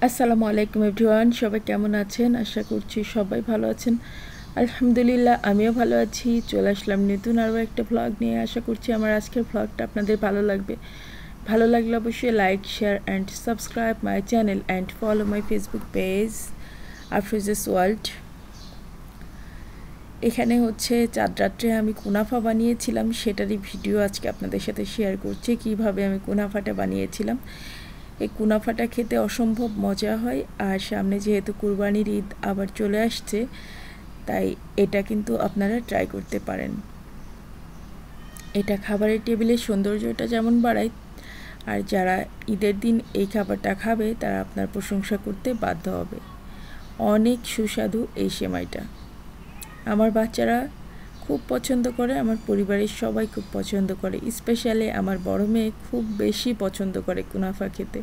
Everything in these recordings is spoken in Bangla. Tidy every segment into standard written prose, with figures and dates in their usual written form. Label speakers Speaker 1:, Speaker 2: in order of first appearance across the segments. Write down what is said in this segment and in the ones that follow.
Speaker 1: আসসালামু আলাইকুম এভরিওয়ান, সবাই কেমন আছেন? আশা করছি সবাই ভালো আছেন। আলহামদুলিল্লাহ, আমিও ভালো আছি। চলে আসলাম নতুন আরও একটা ভ্লগ নিয়ে। আশা করছি আমার আজকের ভ্লগটা আপনাদের ভালো লাগবে। ভালো লাগলে অবশ্যই like, share and subscribe my channel and follow my Facebook page Afroza's world. এখানে হচ্ছে চাঁদ রাত্রে আমি কুনাফা বানিয়েছিলাম, সেটারই ভিডিও আজকে আপনাদের সাথে শেয়ার করছি, কিভাবে আমি কুনাফাটা বানিয়েছিলাম। এই কুনাফাটা খেতে অসম্ভব মজা হয়, আর সামনে যেহেতু কুরবানির ঈদ আবার চলে আসছে, তাই এটা কিন্তু আপনারা ট্রাই করতে পারেন। এটা খাবারের টেবিলের সৌন্দর্যটা যেমন বাড়ায়, আর যারা ঈদের দিন এই খাবারটা খাবে তারা আপনার প্রশংসা করতে বাধ্য হবে। অনেক সুস্বাদু এই সেমাইটা। আমার বাচ্চারা খুব পছন্দ করে, আমার পরিবারের সবাই খুব পছন্দ করে, স্পেশালি আমার বড় মেয়ে খুব বেশি পছন্দ করে কুনাফা খেতে।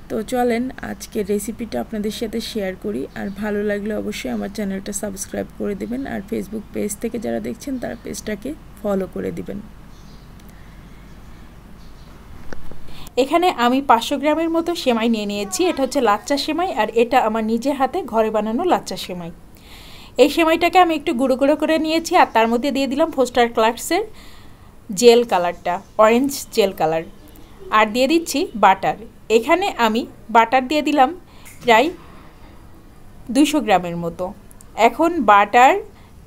Speaker 1: তো চলেন আজকের রেসিপিটা আপনাদের সাথে শেয়ার করি, আর ভালো লাগলে অবশ্যই আমার চ্যানেলটা সাবস্ক্রাইব করে দেবেন, আর ফেসবুক পেজ থেকে যারা দেখছেন তারা পেজটাকে ফলো করে দিবেন।
Speaker 2: এখানে আমি 500 গ্রামের মতো সেমাই নিয়ে নিয়েছি। এটা হচ্ছে লাচ্চা সেমাই, আর এটা আমার নিজের হাতে ঘরে বানানো লাচ্চা সেমাই। এই সেমাইটাকে আমি একটু গুঁড়ো গুঁড়ো করে নিয়েছি, আর তার মধ্যে দিয়ে দিলাম ফোস্টার ক্লার্কসের জেল কালারটা, অরেঞ্জ জেল কালার, আর দিয়ে দিচ্ছি বাটার। এখানে আমি বাটার দিয়ে দিলাম প্রায় 200 গ্রামের মতো। এখন বাটার,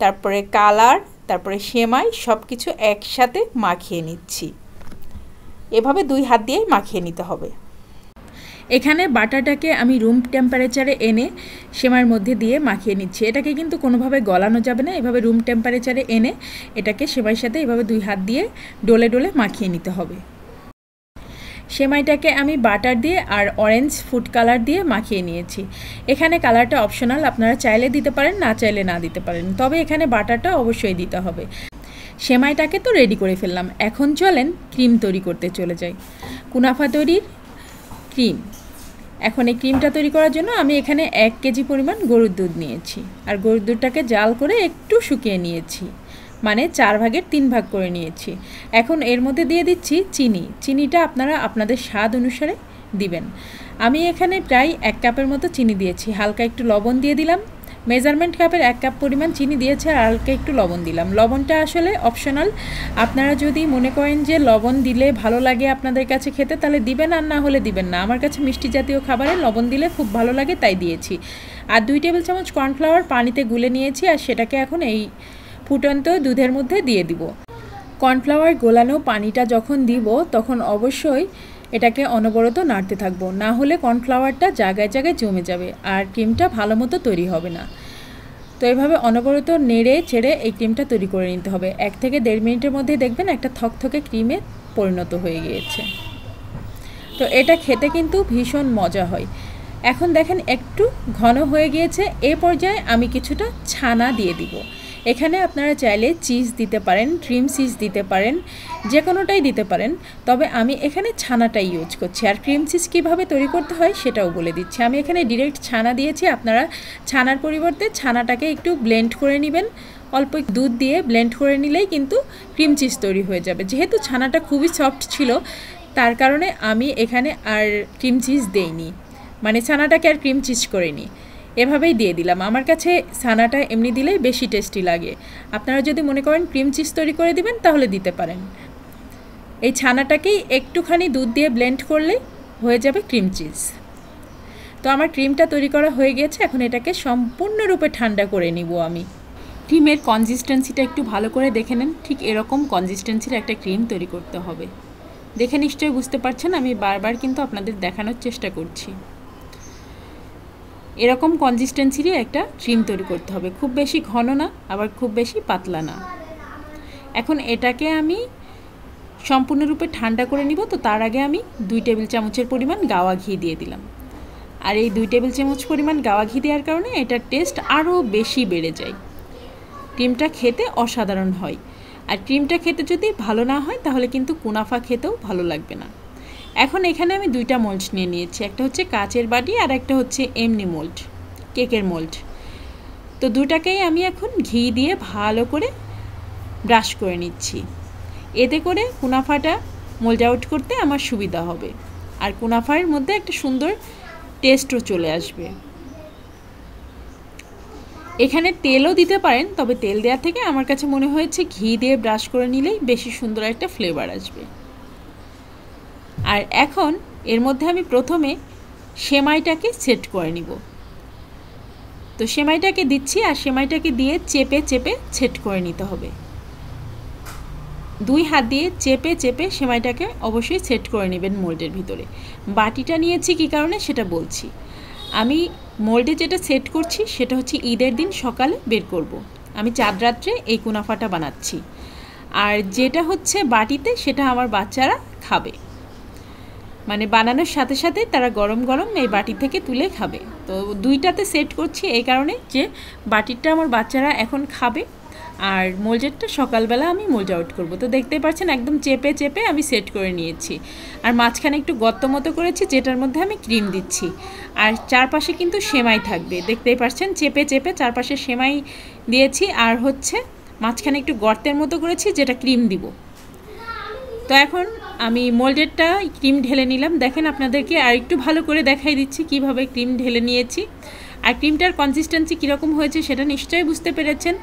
Speaker 2: তারপরে কালার, তারপরে সেমাই সব কিছু একসাথে মাখিয়ে নিচ্ছি। এভাবে 2 হাত দিয়ে মাখিয়ে নিতে হবে।
Speaker 1: এখানে বাটারটাকে আমি রুম টেম্পারেচারে এনে সেমাইয়ের মধ্যে দিয়ে মাখিয়ে নিচ্ছি। এটাকে কিন্তু কোনোভাবে গলানো যাবে না, এভাবে রুম টেম্পারেচারে এনে এটাকে সেমাইয়ের সাথে এভাবে 2 হাত দিয়ে ডলে ডলে মাখিয়ে নিতে হবে। সেমাইটাকে আমি বাটার দিয়ে আর অরেঞ্জ ফুড কালার দিয়ে মাখিয়ে নিয়েছি। এখানে কালারটা অপশনাল, আপনারা চাইলে দিতে পারেন, না চাইলে না দিতে পারেন, তবে এখানে বাটারটা অবশ্যই দিতে হবে। সেমাইটাকে তো রেডি করে ফেললাম, এখন চলেন ক্রিম তৈরি করতে চলে যাই। কুনাফা তৈরির ক্রিম। এখন এই ক্রিমটা তৈরি করার জন্য আমি এখানে 1 কেজি পরিমাণ গরুর দুধ নিয়েছি, আর গরুর দুধটাকে জাল করে একটু শুকিয়ে নিয়েছি, মানে 4 ভাগের 3 ভাগ করে নিয়েছি। এখন এর মধ্যে দিয়ে দিচ্ছি চিনি। চিনিটা আপনারা আপনাদের স্বাদ অনুসারে দিবেন। আমি এখানে প্রায় 1 কাপের মতো চিনি দিয়েছি, হালকা একটু লবণ দিয়ে দিলাম। মেজারমেন্ট কাপের 1 কাপ পরিমাণ চিনি দিয়েছে, আর হালকা একটু লবণ দিলাম। লবণটা আসলে অপশনাল, আপনারা যদি মনে করেন যে লবণ দিলে ভালো লাগে আপনাদের কাছে খেতে, তাহলে দিবেন, আর না হলে দিবেন না। আমার কাছে মিষ্টি জাতীয় খাবারে লবণ দিলে খুব ভালো লাগে, তাই দিয়েছি। আর 2 টেবিল চামচ কর্নফ্লাওয়ার পানিতে গুলে নিয়েছি, আর সেটাকে এখন এই ফুটন্ত দুধের মধ্যে দিয়ে দিব। কর্নফ্লাওয়ার গোলানো পানিটা যখন দিব তখন অবশ্যই এটাকে অনবরত নাড়তে থাকবো, না হলে কর্নফ্লাওয়ারটা জায়গায় জায়গায় জমে যাবে আর ক্রিমটা ভালো মতো তৈরি হবে না। তো এইভাবে অনবরত নেড়ে ছেড়ে এই ক্রিমটা তৈরি করে নিতে হবে। 1 থেকে 1.5 মিনিটের মধ্যে দেখবেন একটা থকথকে ক্রিমে পরিণত হয়ে গিয়েছে। তো এটা খেতে কিন্তু ভীষণ মজা হয়। এখন দেখেন একটু ঘন হয়ে গিয়েছে, এ পর্যায়ে আমি কিছুটা ছানা দিয়ে দিব। এখানে আপনারা চাইলে চিজ দিতে পারেন, ক্রিম চিজ দিতে পারেন, যে কোনোটাই দিতে পারেন, তবে আমি এখানে ছানাটাই ইউজ করছি। আর ক্রিম চিজ কীভাবে তৈরি করতে হয় সেটাও বলে দিচ্ছি। আমি এখানে ডিরেক্ট ছানা দিয়েছি, আপনারা ছানার পরিবর্তে ছানাটাকে একটু ব্লেন্ড করে নেবেন, অল্প দুধ দিয়ে ব্লেন্ড করে নিলেই কিন্তু ক্রিম চিজ তৈরি হয়ে যাবে। যেহেতু ছানাটা খুবই সফট ছিল, তার কারণে আমি এখানে আর ক্রিম চিজ দেইনি, মানে ছানাটাকে আর ক্রিম চিজ করিনি, এভাবেই দিয়ে দিলাম। আমার কাছে ছানাটা এমনি দিলেই বেশি টেস্টি লাগে। আপনারা যদি মনে করেন ক্রিম চিজ তৈরি করে দিবেন তাহলে দিতে পারেন। এই ছানাটাকেই একটুখানি দুধ দিয়ে ব্লেন্ড করলেই হয়ে যাবে ক্রিম চিজ। তো আমার ক্রিমটা তৈরি করা হয়ে গেছে, এখন এটাকে সম্পূর্ণরূপে ঠান্ডা করে নিব আমি। ক্রিমের কনসিস্টেন্সিটা একটু ভালো করে দেখে নেন, ঠিক এরকম কনসিস্টেন্সির একটা ক্রিম তৈরি করতে হবে। দেখে নিশ্চয়ই বুঝতে পারছেন, আমি বারবার কিন্তু আপনাদের দেখানোর চেষ্টা করছি। এরকম কনসিস্টেন্সিরই একটা ক্রিম তৈরি করতে হবে, খুব বেশি ঘন না, আবার খুব বেশি পাতলা না। এখন এটাকে আমি সম্পূর্ণরূপে ঠান্ডা করে নিব। তো তার আগে আমি 2 টেবিল চামচের পরিমাণ গাওয়া ঘি দিয়ে দিলাম। আর এই 2 টেবিল চামচ পরিমাণ গাওয়া ঘি দেওয়ার কারণে এটার টেস্ট আরও বেশি বেড়ে যায়, ক্রিমটা খেতে অসাধারণ হয়। আর ক্রিমটা খেতে যদি ভালো না হয় তাহলে কিন্তু কুনাফা খেতেও ভালো লাগবে না। এখন এখানে আমি 2টা মোল্ড নিয়ে নিয়েছি, একটা হচ্ছে কাচের বাটি আর একটা হচ্ছে এমনি মোল্ড, কেকের মোল্ড। তো দুটাকেই আমি এখন ঘি দিয়ে ভালো করে ব্রাশ করে নিচ্ছি, এতে করে কুনাফাটা মোল্ড আউট করতে আমার সুবিধা হবে। আর কুনাফার মধ্যে একটা সুন্দর টেস্টও চলে আসবে। এখানে তেলও দিতে পারেন, তবে তেল দেওয়ার থেকে আমার কাছে মনে হয়েছে ঘি দিয়ে ব্রাশ করে নিলেই বেশি সুন্দর একটা ফ্লেভার আসবে। আর এখন এর মধ্যে আমি প্রথমে সেমাইটাকে সেট করে নিব। তো সেমাইটাকে দিচ্ছি, আর সেমাইটাকে দিয়ে চেপে চেপে সেট করে নিতে হবে। 2 হাত দিয়ে চেপে চেপে সেমাইটাকে অবশ্যই সেট করে নেবেন মোল্ডের ভিতরে। বাটিটা নিয়েছি কী কারণে সেটা বলছি। আমি মোল্ডে যেটা সেট করছি সেটা হচ্ছে ঈদের দিন সকালে বের করব। আমি চাঁদ রাত্রে এই কুনাফাটা বানাচ্ছি। আর যেটা হচ্ছে বাটিতে সেটা আমার বাচ্চারা খাবে, মানে বানানোর সাথে সাথে তারা গরম গরম এই বাটি থেকে তুলে খাবে। তো 2টাতে সেট করছি এই কারণে যে বাটিরটা আমার বাচ্চারা এখন খাবে, আর মোল্ডেরটা সকালবেলা আমি মোল্ড আউট করবো। তো দেখতেই পাচ্ছেন একদম চেপে চেপে আমি সেট করে নিয়েছি। আর মাঝখানে একটু গর্ত মতো করেছি যেটার মধ্যে আমি ক্রিম দিচ্ছি, আর চারপাশে কিন্তু সেমাই থাকবে। দেখতেই পাচ্ছেন চেপে চেপে চারপাশে সেমাই দিয়েছি, আর হচ্ছে মাঝখানে একটু গর্তের মতো করেছি যেটা ক্রিম দিব। তো এখন আমি মোল্ডেরটা ক্রিম ঢেলে নিলাম। দেখেন আপনাদেরকে আর একটু ভালো করে দেখাই দিচ্ছি কিভাবে ক্রিম ঢেলে নিয়েছি। আর ক্রিমটার কনসিস্টেন্সি কীরকম হয়েছে সেটা নিশ্চয়ই বুঝতে পেরেছেন।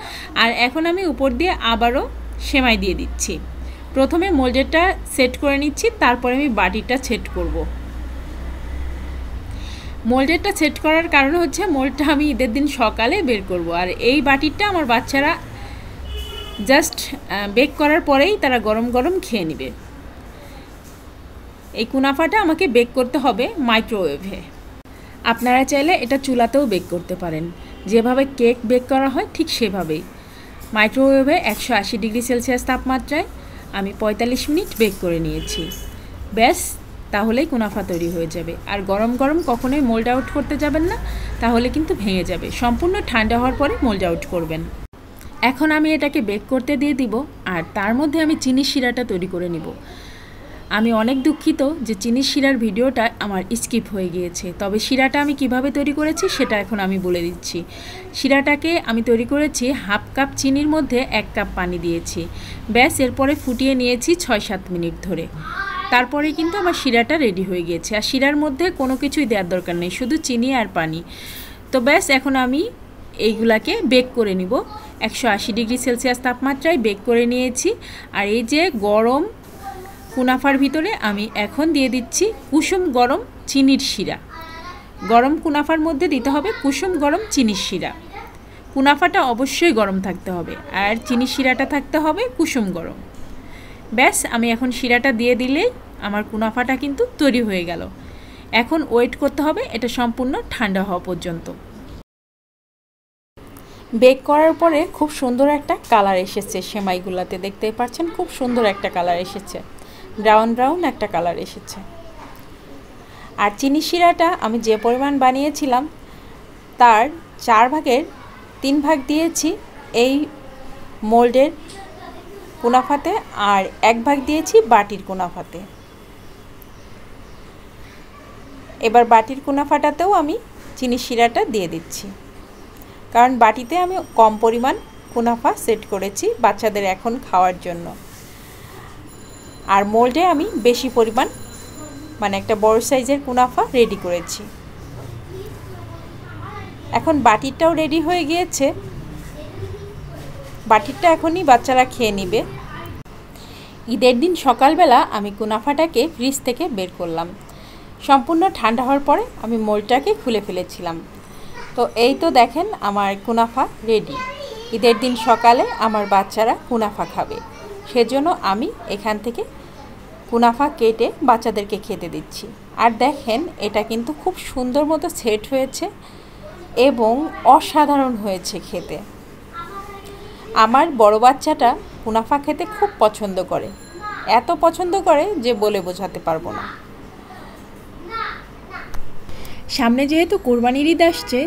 Speaker 1: আর এখন আমি উপর দিয়ে আবারও সেমাই দিয়ে দিচ্ছি। প্রথমে মোল্ডেরটা সেট করে নিচ্ছি, তারপরে আমি বাটিটা সেট করব। মোল্ডেরটা সেট করার কারণ হচ্ছে মোল্ডটা আমি ঈদের দিন সকালে বের করব, আর এই বাটিটা আমার বাচ্চারা জাস্ট বেক করার পরেই তারা গরম গরম খেয়ে নেবে। এই কুনাফাটা আমাকে বেক করতে হবে মাইক্রোওয়েভে। আপনারা চাইলে এটা চুলাতেও বেক করতে পারেন, যেভাবে কেক বেক করা হয় ঠিক সেভাবেই। মাইক্রোওয়েভে 180 ডিগ্রি সেলসিয়াস তাপমাত্রায় আমি 45 মিনিট বেক করে নিয়েছি। ব্যাস, তাহলেই কুনাফা তৈরি হয়ে যাবে। আর গরম গরম কখনোই মোল্ড আউট করতে যাবেন না, তাহলে কিন্তু ভেঙে যাবে। সম্পূর্ণ ঠান্ডা হওয়ার পরে মোল্ড আউট করবেন। এখন আমি এটাকে বেক করতে দিয়ে দিব, আর তার মধ্যে আমি চিনির শিরাটা তৈরি করে নিব। আমি অনেক দুঃখিত যে চিনির শিরার ভিডিওটা আমার স্কিপ হয়ে গিয়েছে, তবে শিরাটা আমি কিভাবে তৈরি করেছি সেটা এখন আমি বলে দিচ্ছি। শিরাটাকে আমি তৈরি করেছি 1/2 কাপ চিনির মধ্যে 1 কাপ পানি দিয়েছি। ব্যাস, এরপরে ফুটিয়ে নিয়েছি 6-7 মিনিট ধরে। তারপরে কিন্তু আমার শিরাটা রেডি হয়ে গিয়েছে। আর শিরার মধ্যে কোনো কিছুই দেওয়ার দরকার নেই, শুধু চিনি আর পানি। তো ব্যাস, এখন আমি এইগুলাকে বেক করে নিব। 180 ডিগ্রি সেলসিয়াস তাপমাত্রায় বেক করে নিয়েছি। আর এই যে গরম কুনাফার ভিতরে আমি এখন দিয়ে দিচ্ছি কুসুম গরম চিনির শিরা। গরম কুনাফার মধ্যে দিতে হবে কুসুম গরম চিনির শিরা। কুনাফাটা অবশ্যই গরম থাকতে হবে, আর চিনির শিরাটা থাকতে হবে কুসুম গরম। ব্যাস, আমি এখন শিরাটা দিয়ে দিলেই আমার কুনাফাটা কিন্তু তৈরি হয়ে গেল। এখন ওয়েট করতে হবে এটা সম্পূর্ণ ঠান্ডা হওয়া পর্যন্ত। বেক করার পরে খুব সুন্দর একটা কালার এসেছে সেমাইগুলাতে, দেখতেই পাচ্ছেন খুব সুন্দর একটা কালার এসেছে, ব্রাউন ব্রাউন একটা কালার এসেছে। আর চিনি শিরাটা আমি যে পরিমাণ বানিয়েছিলাম তার 4 ভাগের 3 ভাগ দিয়েছি এই মোল্ডের কুনাফাতে, আর 1 ভাগ দিয়েছি বাটির কুনাফাতে। এবার বাটির কুনাফাটাতেও আমি চিনি শিরাটা দিয়ে দিচ্ছি, কারণ বাটিতে আমি কম পরিমাণ কুনাফা সেট করেছি বাচ্চাদের এখন খাওয়ার জন্য। আর মোল্ডে আমি বেশি পরিমাণ, মানে একটা বড় সাইজের কুনাফা রেডি করেছি। এখন বাটিরটাও রেডি হয়ে গিয়েছে। বাটিরটা এখনই বাচ্চারা খেয়ে নেবে। ঈদের দিন সকালবেলা আমি কুনাফাটাকে ফ্রিজ থেকে বের করলাম। সম্পূর্ণ ঠান্ডা হওয়ার পরে আমি মোল্ডটাকে খুলে ফেলেছিলাম। তো এই তো দেখেন আমার কুনাফা রেডি। ঈদের দিন সকালে আমার বাচ্চারা কুনাফা খাবে, সেজন্য আমি এখান থেকে কুনাফা কেটে বাচ্চাদেরকে খেতে দিচ্ছি। আর দেখেন এটা কিন্তু খুব সুন্দর মতো সেট হয়েছে এবং অসাধারণ হয়েছে খেতে। আমার বড় বাচ্চাটা কুনাফা খেতে খুব পছন্দ করে, এত পছন্দ করে যে বলে বোঝাতে পারবো না।
Speaker 2: সামনে যেহেতু কোরবানির ঈদ আসছে,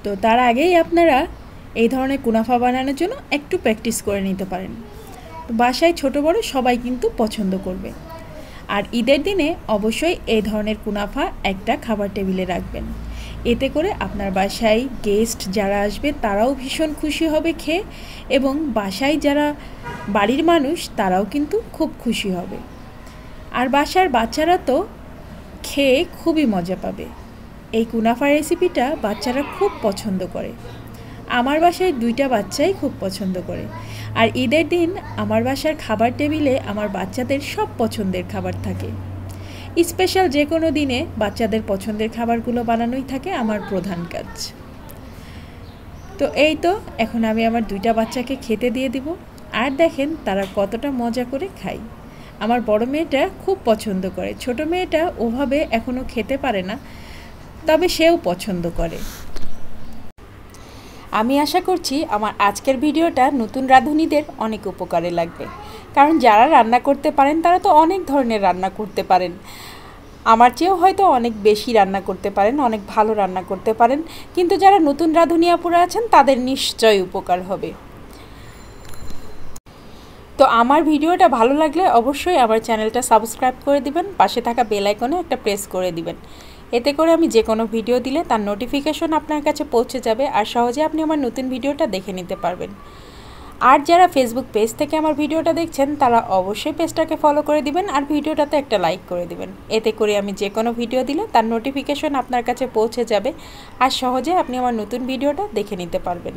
Speaker 2: তো তার আগেই আপনারা এই ধরনের কুনাফা বানানোর জন্য একটু প্র্যাকটিস করে নিতে পারেন। বাসায় ছোট বড় সবাই কিন্তু পছন্দ করবে। আর ঈদের দিনে অবশ্যই এই ধরনের কুনাফা একটা খাবার টেবিলে রাখবেন। এতে করে আপনার বাসায় গেস্ট যারা আসবে তারাও ভীষণ খুশি হবে খেয়ে, এবং বাসায় যারা বাড়ির মানুষ তারাও কিন্তু খুব খুশি হবে। আর বাসার বাচ্চারা তো
Speaker 1: খেয়ে খুবই মজা পাবে। এই কুনাফা রেসিপিটা বাচ্চারা খুব পছন্দ করে। আমার বাসায় 2টা বাচ্চাই খুব পছন্দ করে। আর ঈদের দিন আমার বাসার খাবার টেবিলে আমার বাচ্চাদের সব পছন্দের খাবার থাকে। স্পেশাল যে কোনো দিনে বাচ্চাদের পছন্দের খাবারগুলো বানানোই থাকে আমার প্রধান কাজ। তো এই তো এখন আমি আমার 2টা বাচ্চাকে খেতে দিয়ে দিব। আর দেখেন তারা কতটা মজা করে খায়। আমার বড় মেয়েটা খুব পছন্দ করে, ছোট মেয়েটা ওভাবে এখনও খেতে পারে না, তবে সেও পছন্দ করে।
Speaker 2: আমি আশা করছি আমার আজকের ভিডিওটা নতুন রাঁধুনিদের অনেক উপকারে লাগবে, কারণ যারা রান্না করতে পারেন তারা তো অনেক ধরনের রান্না করতে পারেন। আমার চেয়েও হয়তো অনেক বেশি রান্না করতে পারেন, অনেক ভালো রান্না করতে পারেন, কিন্তু যারা নতুন রাঁধুনি আপুরা আছেন তাদের নিশ্চয়ই উপকার হবে। তো আমার ভিডিওটা ভালো লাগলে অবশ্যই আমার চ্যানেলটা সাবস্ক্রাইব করে দিবেন, পাশে থাকা বেল আইকনে একটা প্রেস করে দিবেন। এতে করে আমি যে কোনো ভিডিও দিলে তার নোটিফিকেশন আপনার কাছে পৌঁছে যাবে আর সহজে আপনি আমার নতুন ভিডিওটা দেখে নিতে পারবেন। আর যারা ফেসবুক পেজ থেকে আমার ভিডিওটা দেখছেন তারা অবশ্যই পেজটাকে ফলো করে দিবেন আর ভিডিওটাতে একটা লাইক করে দিবেন। এতে করে আমি যে কোনো ভিডিও দিলে তার নোটিফিকেশন আপনার কাছে পৌঁছে যাবে আর সহজে আপনি আমার নতুন ভিডিওটা দেখে নিতে পারবেন।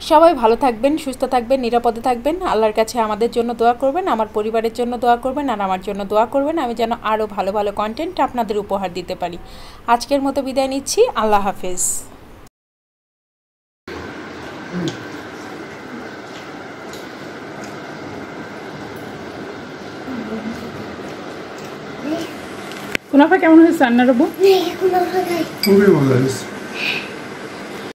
Speaker 2: সবাই ভালো থাকবেন, সুস্থ থাকবেন, নিরাপদে থাকবেন। আল্লাহর কাছে আমাদের জন্য দোয়া করবেন, আমার পরিবারের জন্য দোয়া করবেন আর আমার জন্য দোয়া করবেন, আমি যেন আরও ভালো ভালো কন্টেন্ট আপনাদের উপহার দিতে পারি। আজকের মতো বিদায় নিচ্ছি, আল্লাহ হাফেজ।
Speaker 3: কুনাফা কেমন হয়েছে রান্নার? খুবই ভালো হয়েছে।